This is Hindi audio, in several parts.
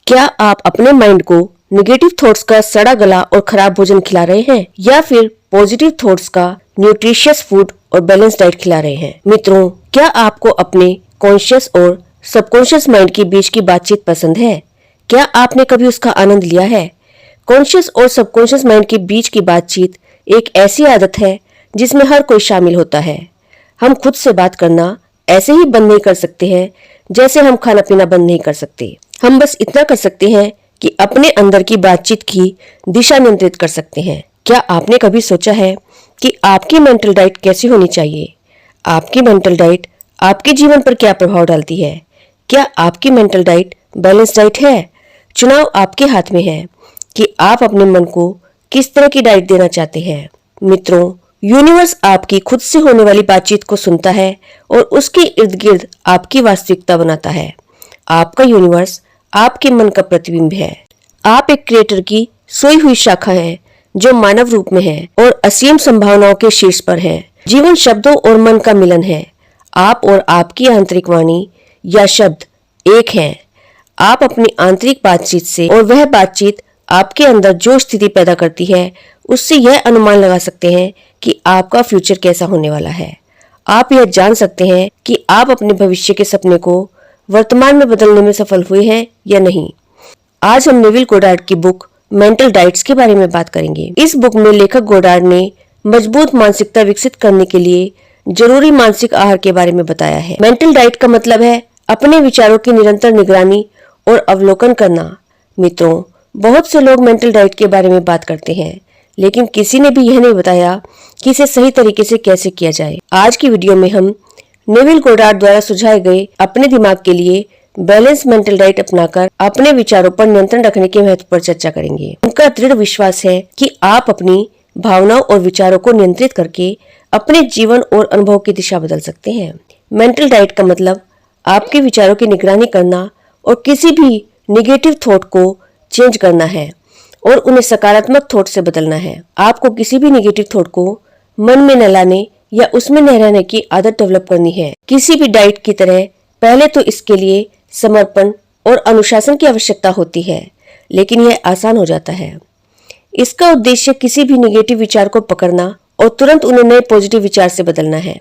क्या आप अपने माइंड को नेगेटिव थॉट्स का सड़ा गला और खराब भोजन खिला रहे हैं या फिर पॉजिटिव थॉट्स का न्यूट्रिशियस फूड और बैलेंस डाइट खिला रहे हैं? मित्रों, क्या आपको अपने कॉन्शियस और सबकॉन्शियस माइंड के बीच की बातचीत पसंद है? क्या आपने कभी उसका आनंद लिया है? कॉन्शियस और सबकॉन्शियस माइंड के बीच की बातचीत एक ऐसी आदत है जिसमें हर कोई शामिल होता है। हम खुद से बात करना ऐसे ही बंद नहीं कर सकते हैं जैसे हम खाना पीना बंद नहीं कर सकते। हम बस इतना कर सकते हैं कि अपने अंदर की बातचीत की दिशा नियंत्रित कर सकते हैं। क्या आपने कभी सोचा है कि आपकी मेंटल डाइट कैसी होनी चाहिए? आपकी मेंटल डाइट आपके जीवन पर क्या प्रभाव डालती है? क्या आपकी मेंटल डाइट बैलेंस डाइट है? चुनाव आपके हाथ में है कि आप अपने मन को किस तरह की डाइट देना चाहते हैं। मित्रों, यूनिवर्स आपकी खुद से होने वाली बातचीत को सुनता है और उसके इर्द गिर्द आपकी वास्तविकता बनाता है। आपका यूनिवर्स आपके मन का प्रतिबिंब है। आप एक क्रिएटर की सोई हुई शाखा हैं जो मानव रूप में है और असीम संभावनाओं के शीर्ष पर है। जीवन शब्दों और मन का मिलन है। आप और आपकी आंतरिक वाणी या शब्द एक हैं। आप अपनी आंतरिक बातचीत से और वह बातचीत आपके अंदर जो स्थिति पैदा करती है उससे यह अनुमान लगा सकते हैं कि आपका फ्यूचर कैसा होने वाला है। आप यह जान सकते हैं कि आप अपने भविष्य के सपने को वर्तमान में बदलने में सफल हुए हैं या नहीं। आज हम नेविल गोडार्ड की बुक मेंटल डाइट्स के बारे में बात करेंगे। इस बुक में लेखक गोडार्ड ने मजबूत मानसिकता विकसित करने के लिए जरूरी मानसिक आहार के बारे में बताया है। मेंटल डाइट का मतलब है अपने विचारों की निरंतर निगरानी और अवलोकन करना। मित्रों, बहुत से लोग मेंटल डाइट के बारे में बात करते हैं, लेकिन किसी ने भी यह नहीं बताया कि इसे सही तरीके से कैसे किया जाए। आज की वीडियो में हम नेविल गोडार्ड द्वारा सुझाए गए अपने दिमाग के लिए बैलेंस मेंटल डाइट अपनाकर अपने विचारों पर नियंत्रण रखने के महत्व पर चर्चा करेंगे। उनका दृढ़ विश्वास है कि आप अपनी भावनाओं और विचारों को नियंत्रित करके अपने जीवन और अनुभव की दिशा बदल सकते हैं। मेंटल डाइट का मतलब आपके विचारों की निगरानी करना और किसी भी निगेटिव थॉट को चेंज करना है और उन्हें सकारात्मक थॉट से बदलना है। आपको किसी भी नेगेटिव थॉट को मन में न लाने या उसमें न रहने की आदत डेवलप करनी है। किसी भी डाइट की तरह पहले तो इसके लिए समर्पण और अनुशासन की आवश्यकता होती है, लेकिन यह आसान हो जाता है। इसका उद्देश्य किसी भी नेगेटिव विचार को पकड़ना और तुरंत उन्हें नए पॉजिटिव विचार से बदलना है।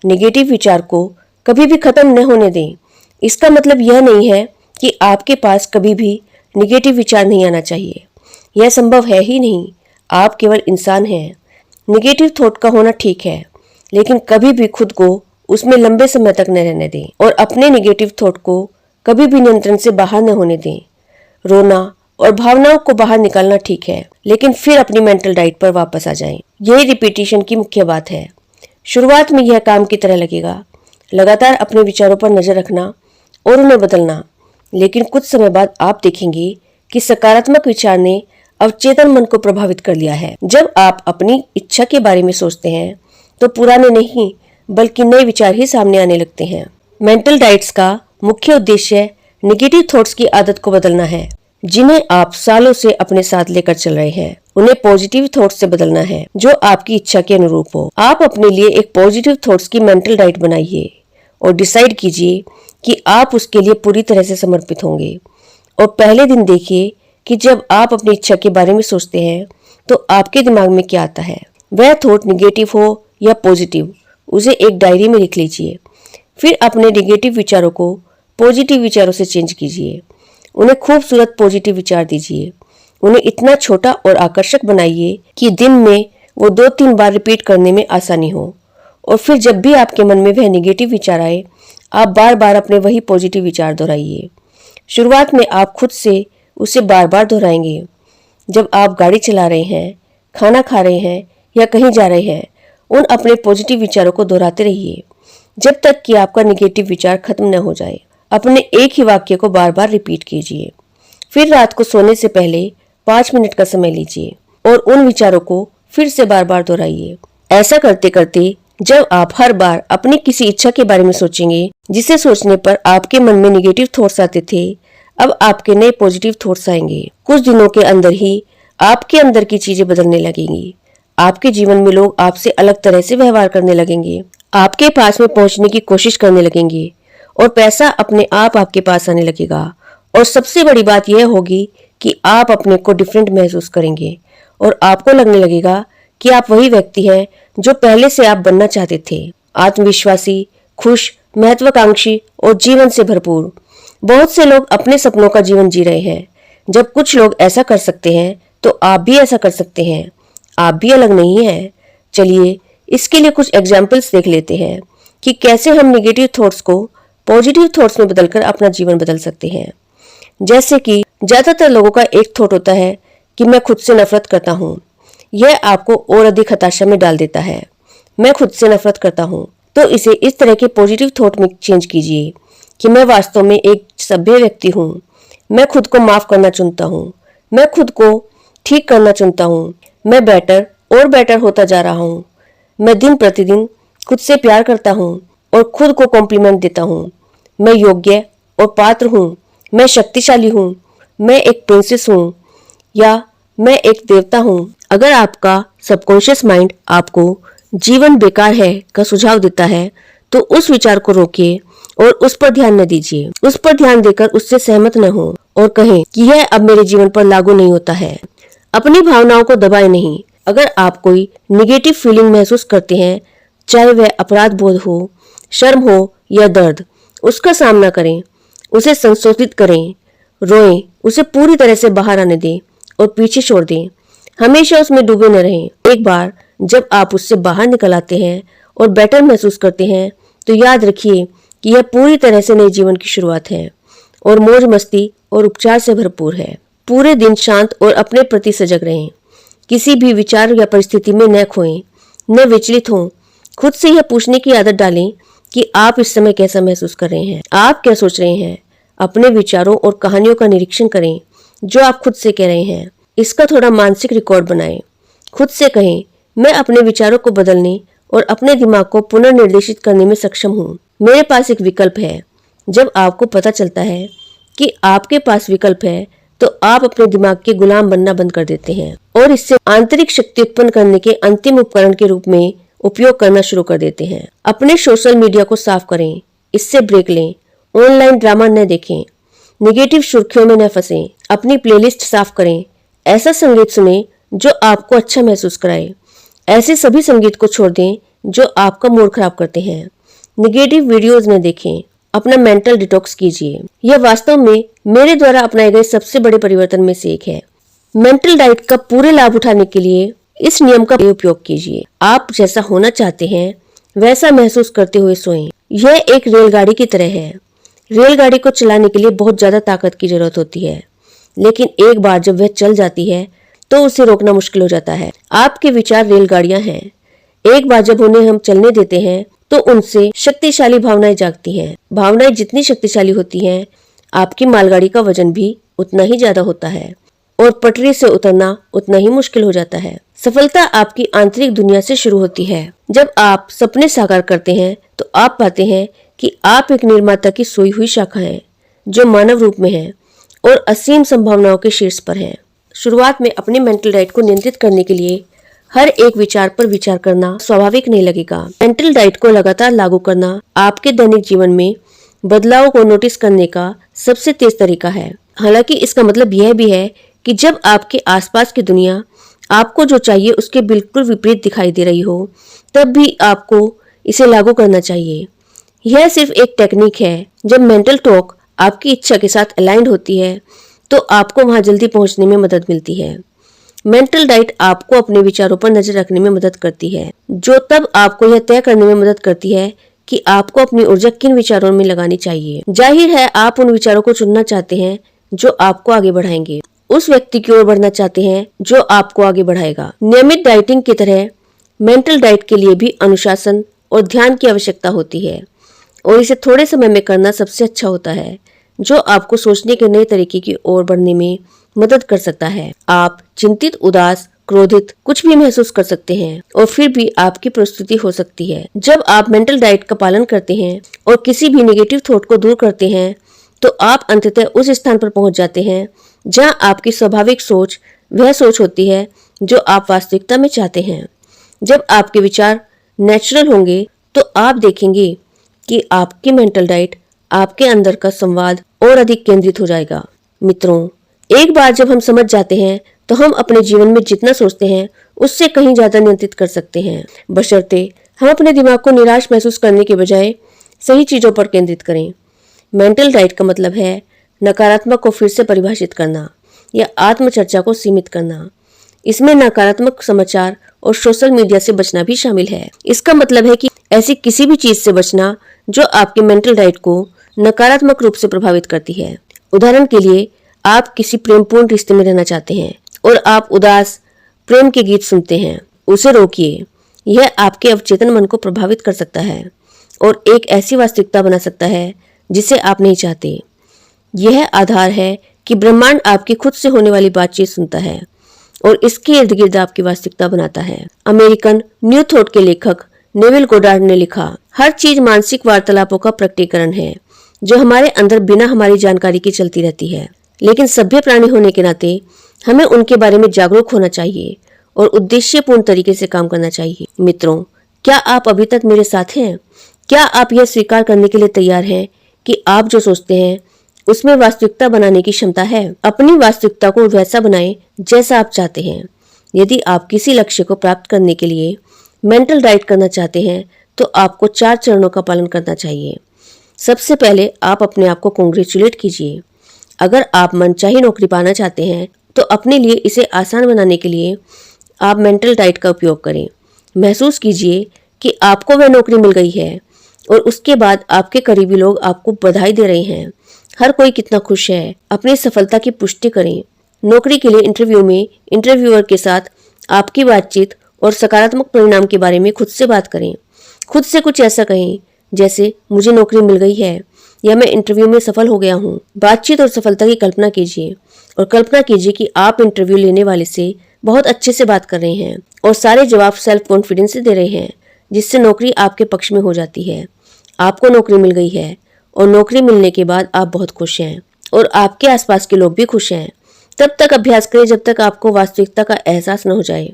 नेगेटिव विचार को कभी भी खत्म न होने दें। इसका मतलब यह नहीं है कि आपके पास कभी भी नेगेटिव विचार नहीं आना चाहिए। यह संभव है ही नहीं। आप केवल इंसान हैं। नेगेटिव थॉट का होना ठीक है, लेकिन कभी भी खुद को उसमें लंबे समय तक न रहने दें और अपने नेगेटिव थॉट को कभी भी नियंत्रण से बाहर न होने दें। रोना और भावनाओं को बाहर निकालना ठीक है, लेकिन फिर अपनी मेंटल डाइट पर वापस आ जाएं। यही रिपीटिशन की मुख्य बात है। शुरुआत में यह काम की तरह लगेगा, लगातार अपने विचारों पर नजर रखना और उन्हें बदलना, लेकिन कुछ समय बाद आप देखेंगे कि सकारात्मक विचार ने अवचेतन मन को प्रभावित कर लिया है। जब आप अपनी इच्छा के बारे में सोचते हैं तो पुराने नहीं बल्कि नए विचार ही सामने आने लगते हैं। मेंटल डाइट्स का मुख्य उद्देश्य नेगेटिव थॉट्स की आदत को बदलना है, जिन्हें आप सालों से अपने साथ लेकर चल रहे हैं। उन्हें पॉजिटिव थॉट्स से बदलना है जो आपकी इच्छा के अनुरूप हो। आप अपने लिए एक पॉजिटिव थॉट्स की मेंटल डाइट बनाइए और डिसाइड कीजिए कि आप उसके लिए पूरी तरह से समर्पित होंगे। और पहले दिन देखिए कि जब आप अपनी इच्छा के बारे में सोचते हैं तो आपके दिमाग में क्या आता है। वह थॉट निगेटिव हो या पॉजिटिव, उसे एक डायरी में लिख लीजिए। फिर अपने निगेटिव विचारों को पॉजिटिव विचारों से चेंज कीजिए। उन्हें खूबसूरत पॉजिटिव विचार दीजिए। उन्हें इतना छोटा और आकर्षक बनाइए कि दिन में वो 2-3 बार रिपीट करने में आसानी हो। और फिर जब भी आपके मन में वह निगेटिव विचार आए, आप बार बार अपने वही पॉजिटिव विचार दोहराइए। शुरुआत में आप खुद से उसे बार बार दोहराएंगे। जब आप गाड़ी चला रहे हैं, खाना खा रहे हैं या कहीं जा रहे हैं, उन अपने पॉजिटिव विचारों को दोहराते रहिए जब तक कि आपका नेगेटिव विचार खत्म न हो जाए। अपने एक ही वाक्य को बार बार रिपीट कीजिए। फिर रात को सोने से पहले 5 मिनट का समय लीजिए और उन विचारों को फिर से बार बार दोहराइए। ऐसा करते करते जब आप हर बार अपनी किसी इच्छा के बारे में सोचेंगे जिसे सोचने पर आपके मन में नेगेटिव थॉट्स आते थे, अब आपके नए पॉजिटिव थॉट्स आएंगे। कुछ दिनों के अंदर ही आपके अंदर की चीजें बदलने लगेंगी। आपके जीवन में लोग आपसे अलग तरह से व्यवहार करने लगेंगे, आपके पास में पहुंचने की कोशिश करने लगेंगे और पैसा अपने आप आपके पास आने लगेगा और सबसे बड़ी बात यह होगी कि आप अपने को डिफरेंट महसूस करेंगे और आपको लगने लगेगा कि आप वही व्यक्ति हैं जो पहले से आप बनना चाहते थे, आत्मविश्वासी, खुश, महत्वाकांक्षी और जीवन से भरपूर। बहुत से लोग अपने सपनों का जीवन जी रहे हैं। जब कुछ लोग ऐसा कर सकते हैं तो आप भी ऐसा कर सकते हैं। आप भी अलग नहीं हैं। चलिए इसके लिए कुछ एग्जाम्पल्स देख लेते हैं कि कैसे हम नेगेटिव थॉट्स को पॉजिटिव थॉट्स में बदलकर अपना जीवन बदल सकते हैं। जैसे कि ज्यादातर लोगों का एक थॉट होता है कि मैं खुद से नफरत करता हूँ। यह आपको और अधिक हताशा में डाल देता है। मैं खुद से नफरत करता हूँ, तो इसे इस तरह के पॉजिटिव थॉट में चेंज कीजिए कि मैं वास्तव में एक सभ्य व्यक्ति हूँ। मैं खुद को माफ करना चुनता हूँ। मैं खुद को ठीक करना चुनता हूँ। मैं बेटर और बेटर होता जा रहा हूँ। मैं दिन प्रतिदिन खुद से प्यार करता हूँ और खुद को कॉम्प्लीमेंट देता हूँ। मैं योग्य और पात्र हूँ। मैं शक्तिशाली हूँ। मैं एक प्रिंसेस हूँ या मैं एक देवता हूँ। अगर आपका सबकॉन्शियस माइंड आपको जीवन बेकार है का सुझाव देता है तो उस विचार को रोकिए और उस पर ध्यान न दीजिए। उस पर ध्यान देकर उससे सहमत न हो और कहें कि यह अब मेरे जीवन पर लागू नहीं होता है। अपनी भावनाओं को दबाए नहीं। अगर आप कोई निगेटिव फीलिंग महसूस करते हैं, चाहे वह अपराध बोध हो, शर्म हो या दर्द, उसका सामना करें, उसे संशोधित करें, रोएं, उसे पूरी तरह से बाहर आने दें और पीछे छोड़ दें। हमेशा उसमें डूबे न रहें। एक बार जब आप उससे बाहर निकल आते हैं और बेटर महसूस करते हैं तो याद रखिए कि यह पूरी तरह से नए जीवन की शुरुआत है और मौज मस्ती और उपचार से भरपूर है। पूरे दिन शांत और अपने प्रति सजग रहें। किसी भी विचार या परिस्थिति में न खोएं, न विचलित हों। खुद से यह पूछने की आदत डालें कि आप इस समय कैसा महसूस कर रहे हैं, आप क्या सोच रहे हैं। अपने विचारों और कहानियों का निरीक्षण करें जो आप खुद से कह रहे हैं। इसका थोड़ा मानसिक रिकॉर्ड बनाएं। खुद से कहें, मैं अपने विचारों को बदलने और अपने दिमाग को पुनर्निर्देशित करने में सक्षम हूँ। मेरे पास एक विकल्प है। जब आपको पता चलता है कि आपके पास विकल्प है तो आप अपने दिमाग के गुलाम बनना बंद कर देते हैं और इससे आंतरिक शक्ति उत्पन्न करने के अंतिम उपकरण के रूप में उपयोग करना शुरू कर देते हैं। अपने सोशल मीडिया को साफ करें, इससे ब्रेक लें। ऑनलाइन ड्रामा न देखें, निगेटिव सुर्खियों में न फंसें। अपनी प्लेलिस्ट साफ करें। ऐसा संगीत सुनें जो आपको अच्छा महसूस कराए। ऐसे सभी संगीत को छोड़ दें जो आपका मूड खराब करते हैं। निगेटिव वीडियोस न देखें। अपना मेंटल डिटॉक्स कीजिए। यह वास्तव में मेरे द्वारा अपनाए गए सबसे बड़े परिवर्तन में से एक है। मेंटल डाइट का पूरे लाभ उठाने के लिए इस नियम का उपयोग कीजिए। आप जैसा होना चाहते हैं वैसा महसूस करते हुए सोएं। यह एक रेलगाड़ी की तरह है। रेलगाड़ी को चलाने के लिए बहुत ज्यादा ताकत की जरूरत होती है, लेकिन एक बार जब वह चल जाती है तो उसे रोकना मुश्किल हो जाता है। आपके विचार रेलगाड़ियां हैं। एक बार जब उन्हें हम चलने देते हैं तो उनसे शक्तिशाली भावनाएं जागती हैं। भावनाएं जितनी शक्तिशाली होती हैं, आपकी मालगाड़ी का वजन भी उतना ही ज्यादा होता है और पटरी से उतरना उतना ही मुश्किल हो जाता है। सफलता आपकी आंतरिक दुनिया से शुरू होती है। जब आप सपने साकार करते हैं तो आप पाते हैं कि आप एक निर्माता की सोई हुई शाखा हैं जो मानव रूप में है और असीम संभावनाओं के शीर्ष पर है। शुरुआत में अपने मेंटल डाइट को नियंत्रित करने के लिए हर एक विचार पर विचार करना स्वाभाविक नहीं लगेगा। मेंटल डाइट को लगातार लागू करना आपके दैनिक जीवन में बदलाव को नोटिस करने का सबसे तेज तरीका है। हालांकि इसका मतलब यह भी है कि जब आपके आसपास की दुनिया आपको जो चाहिए उसके बिल्कुल विपरीत दिखाई दे रही हो, तब भी आपको इसे लागू करना चाहिए। यह सिर्फ एक टेक्निक है। जब मेंटल टॉक आपकी इच्छा के साथ अलाइंड होती है तो आपको वहां जल्दी पहुंचने में मदद मिलती है। मेंटल डाइट आपको अपने विचारों पर नजर रखने में मदद करती है, जो तब आपको यह तय करने में मदद करती है कि आपको अपनी ऊर्जा किन विचारों में लगानी चाहिए। जाहिर है आप उन विचारों को चुनना चाहते हैं जो आपको आगे बढ़ाएंगे। उस व्यक्ति की ओर बढ़ना चाहते हैं जो आपको आगे बढ़ाएगा। नियमित डाइटिंग की तरह मेंटल डाइट के लिए भी अनुशासन और ध्यान की आवश्यकता होती है और इसे थोड़े समय में करना सबसे अच्छा होता है, जो आपको सोचने के नए तरीके की ओर बढ़ने में मदद कर सकता है। आप चिंतित, उदास, क्रोधित कुछ भी महसूस कर सकते हैं और फिर भी आपकी प्रस्तुति हो सकती है। जब आप मेंटल डाइट का पालन करते हैं और किसी भी नेगेटिव थॉट को दूर करते हैं तो आप अंततः उस स्थान पर पहुंच जाते हैं जहां आपकी स्वाभाविक सोच वह सोच होती है जो आप वास्तविकता में चाहते हैं। जब आपके विचार नेचुरल होंगे तो आप देखेंगे कि आपकी मेंटल डाइट आपके अंदर का संवाद और अधिक केंद्रित हो जाएगा। मित्रों, एक बार जब हम समझ जाते हैं तो हम अपने जीवन में जितना सोचते हैं उससे कहीं ज्यादा नियंत्रित कर सकते हैं, बशर्ते हम अपने दिमाग को निराश महसूस करने के बजाय सही चीजों पर केंद्रित करें। मेंटल डाइट का मतलब है नकारात्मक को फिर से परिभाषित करना या आत्मचर्चा को सीमित करना। इसमें नकारात्मक समाचार और सोशल मीडिया से बचना भी शामिल है। इसका मतलब है कि ऐसी किसी भी चीज से बचना जो आपके मेंटल डाइट को नकारात्मक रूप से प्रभावित करती है। उदाहरण के लिए, आप किसी प्रेमपूर्ण रिश्ते में रहना चाहते हैं और आप उदास प्रेम के गीत सुनते हैं, उसे रोकिए। यह आपके अवचेतन मन को प्रभावित कर सकता है और एक ऐसी वास्तविकता बना सकता है जिसे आप नहीं चाहते। यह आधार है कि ब्रह्मांड आपकी खुद से होने वाली बातचीत सुनता है और इसके इर्द गिर्द आपकी वास्तविकता बनाता है। अमेरिकन न्यू थॉट के लेखक नेविल गोडार्ड ने लिखा, हर चीज मानसिक वार्तालापों का प्रकटीकरण है जो हमारे अंदर बिना हमारी जानकारी के चलती रहती है। लेकिन सभ्य प्राणी होने के नाते हमें उनके बारे में जागरूक होना चाहिए और उद्देश्यपूर्ण तरीके से काम करना चाहिए। मित्रों, क्या आप अभी तक मेरे साथ हैं? क्या आप यह स्वीकार करने के लिए तैयार हैं कि आप जो सोचते हैं उसमें वास्तविकता बनाने की क्षमता है? अपनी वास्तविकता को वैसा बनाएं जैसा आप चाहते हैं। यदि आप किसी लक्ष्य को प्राप्त करने के लिए मेंटल डाइट करना चाहते हैं तो आपको 4 चरणों का पालन करना चाहिए। सबसे पहले आप अपने आप को कांग्रेचुलेट कीजिए। अगर आप मनचाही नौकरी पाना चाहते हैं तो अपने लिए इसे आसान बनाने के लिए आप मेंटल डाइट का उपयोग करें। महसूस कीजिए कि आपको वह नौकरी मिल गई है और उसके बाद आपके करीबी लोग आपको बधाई दे रहे हैं। हर कोई कितना खुश है। अपनी सफलता की पुष्टि करें। नौकरी के लिए इंटरव्यू में इंटरव्यूअर के साथ आपकी बातचीत और सकारात्मक परिणाम के बारे में खुद से बात करें। खुद से कुछ ऐसा कहें जैसे, मुझे नौकरी मिल गई है या मैं इंटरव्यू में सफल हो गया हूँ। बातचीत और सफलता की कल्पना कीजिए और कल्पना कीजिए कि आप इंटरव्यू लेने वाले से बहुत अच्छे से बात कर रहे हैं और सारे जवाब सेल्फ कॉन्फिडेंस से दे रहे हैं, जिससे नौकरी आपके पक्ष में हो जाती है। आपको नौकरी मिल गई है और नौकरी मिलने के बाद आप बहुत खुश हैं और आपके आसपास के लोग भी खुश हैं। तब तक अभ्यास करें जब तक आपको वास्तविकता का एहसास न हो जाए।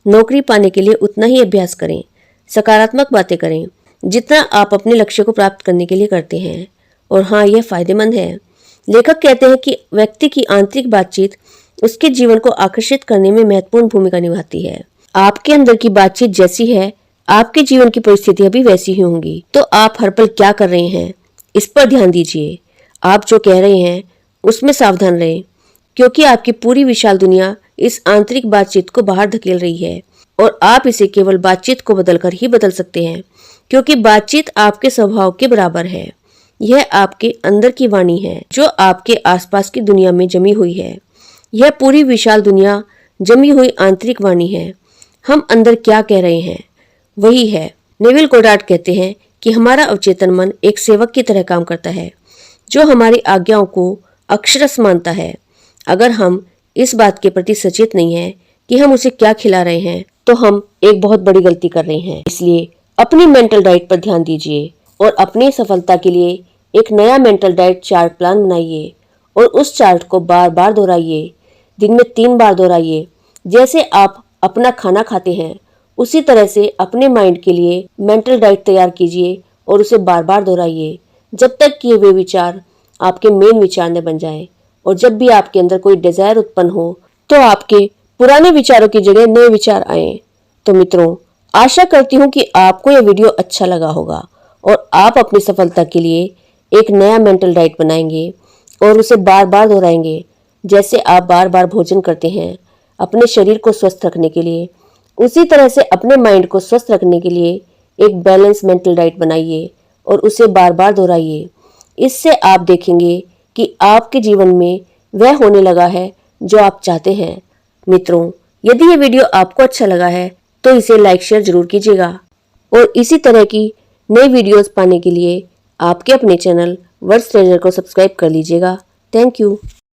नौकरी पाने के लिए उतना ही अभ्यास करें। सकारात्मक बातें करें जितना आप अपने लक्ष्य को प्राप्त करने के लिए करते हैं। और हाँ, यह फायदेमंद है। लेखक कहते हैं कि व्यक्ति की आंतरिक बातचीत उसके जीवन को आकर्षित करने में महत्वपूर्ण भूमिका निभाती है। आपके अंदर की बातचीत जैसी है, आपके जीवन की परिस्थितियां भी वैसी ही होंगी। तो आप हर पल क्या कर रहे हैं, इस पर ध्यान दीजिए। आप जो कह रहे हैं उसमें सावधान रहें, क्योंकि आपकी पूरी विशाल दुनिया इस आंतरिक बातचीत को बाहर धकेल रही है और आप इसे केवल बातचीत को बदलकर ही बदल सकते हैं, क्योंकि बातचीत आपके स्वभाव के बराबर है। यह आपके अंदर की वाणी है जो आपके आसपास की दुनिया में जमी हुई है। यह पूरी विशाल दुनिया जमी हुई आंतरिक वाणी है। हम अंदर क्या कह रहे हैं वही है। नेविल गोडार्ड कहते हैं कि हमारा अवचेतन मन एक सेवक की तरह काम करता है जो हमारी आज्ञाओं को अक्षरशः मानता है। अगर हम इस बात के प्रति सचेत नहीं हैं कि हम उसे क्या खिला रहे हैं तो हम एक बहुत बड़ी गलती कर रहे हैं। इसलिए अपनी मेंटल डाइट पर ध्यान दीजिए और अपनी सफलता के लिए एक नया मेंटल डाइट चार्ट प्लान बनाइए और उस चार्ट को बार बार दोहराइए। दिन में 3 बार दोहराइए। जैसे आप अपना खाना खाते हैं उसी तरह से अपने माइंड के लिए मेंटल डाइट तैयार कीजिए और उसे बार बार दोहराइए जब तक कि वे विचार आपके मेन विचार न बन जाए। और जब भी आपके अंदर कोई डिजायर उत्पन्न हो तो आपके पुराने विचारों की जगह नए विचार आए। तो मित्रों, आशा करती हूँ कि आपको यह वीडियो अच्छा लगा होगा और आप अपनी सफलता के लिए एक नया मेंटल डाइट बनाएंगे और उसे बार बार दोहराएंगे। जैसे आप बार बार भोजन करते हैं अपने शरीर को स्वस्थ रखने के लिए, उसी तरह से अपने माइंड को स्वस्थ रखने के लिए एक बैलेंस मेंटल डाइट बनाइए और उसे बार बार दोहराइए। इससे आप देखेंगे कि आपके जीवन में वह होने लगा है जो आप चाहते हैं। मित्रों, यदि ये वीडियो आपको अच्छा लगा है तो इसे लाइक शेयर जरूर कीजिएगा और इसी तरह की नई वीडियोस पाने के लिए आपके अपने चैनल वर्ड्स ट्रेजर को सब्सक्राइब कर लीजिएगा। Thank you.